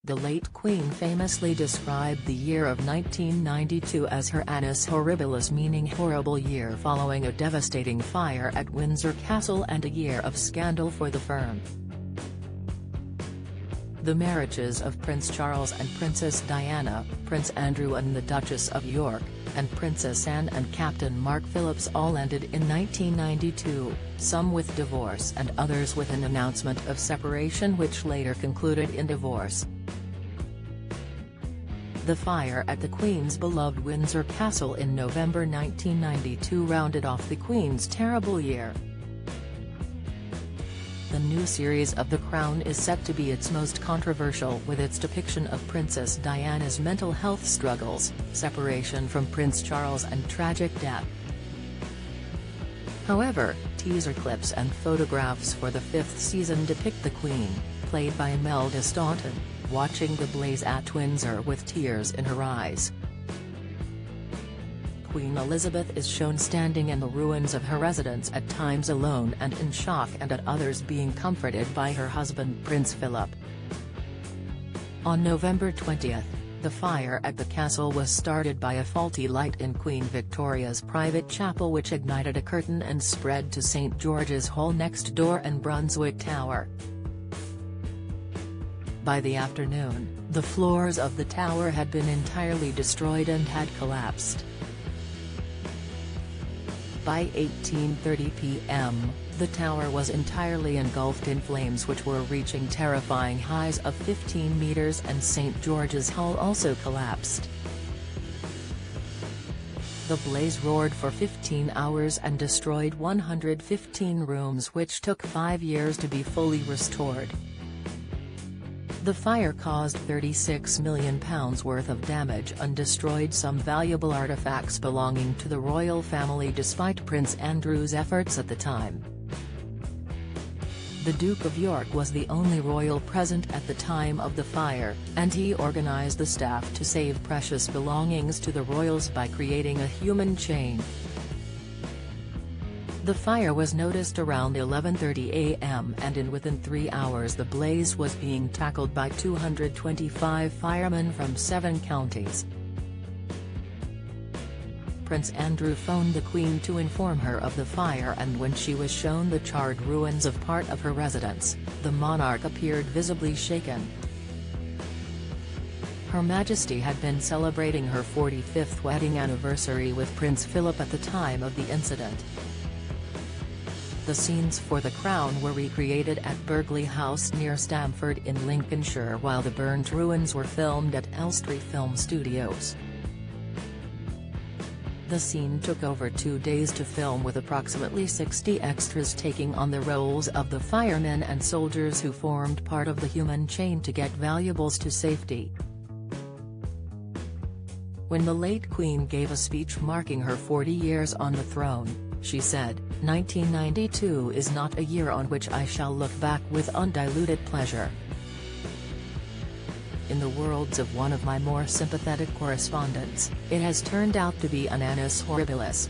The late Queen famously described the year of 1992 as her annus horribilis, meaning horrible year, following a devastating fire at Windsor Castle and a year of scandal for the firm. The marriages of Prince Charles and Princess Diana, Prince Andrew and the Duchess of York, and Princess Anne and Captain Mark Phillips all ended in 1992, some with divorce and others with an announcement of separation which later concluded in divorce. The fire at the Queen's beloved Windsor Castle in November 1992 rounded off the Queen's terrible year. The new series of The Crown is set to be its most controversial, with its depiction of Princess Diana's mental health struggles, separation from Prince Charles and tragic death. However, teaser clips and photographs for the fifth season depict the Queen, played by Imelda Staunton, watching the blaze at Windsor with tears in her eyes. Queen Elizabeth is shown standing in the ruins of her residence, at times alone and in shock, and at others being comforted by her husband Prince Philip. On November 20, the fire at the castle was started by a faulty light in Queen Victoria's private chapel, which ignited a curtain and spread to St George's Hall next door and Brunswick Tower. By the afternoon, the floors of the tower had been entirely destroyed and had collapsed. By 18:30 p.m., the tower was entirely engulfed in flames which were reaching terrifying highs of 15 meters, and St George's Hall also collapsed. The blaze roared for 15 hours and destroyed 115 rooms, which took 5 years to be fully restored. The fire caused £36 million worth of damage and destroyed some valuable artifacts belonging to the royal family, despite Prince Andrew's efforts at the time. The Duke of York was the only royal present at the time of the fire, and he organised the staff to save precious belongings to the royals by creating a human chain. The fire was noticed around 11:30 a.m. and within 3 hours the blaze was being tackled by 225 firemen from 7 counties. Prince Andrew phoned the Queen to inform her of the fire, and when she was shown the charred ruins of part of her residence, the monarch appeared visibly shaken. Her Majesty had been celebrating her 45th wedding anniversary with Prince Philip at the time of the incident. The scenes for The Crown were recreated at Burghley House near Stamford in Lincolnshire, while the burnt ruins were filmed at Elstree Film Studios. The scene took over 2 days to film, with approximately 60 extras taking on the roles of the firemen and soldiers who formed part of the human chain to get valuables to safety. When the late Queen gave a speech marking her 40 years on the throne, she said, "1992 is not a year on which I shall look back with undiluted pleasure. In the words of one of my more sympathetic correspondents, it has turned out to be an annus horribilis."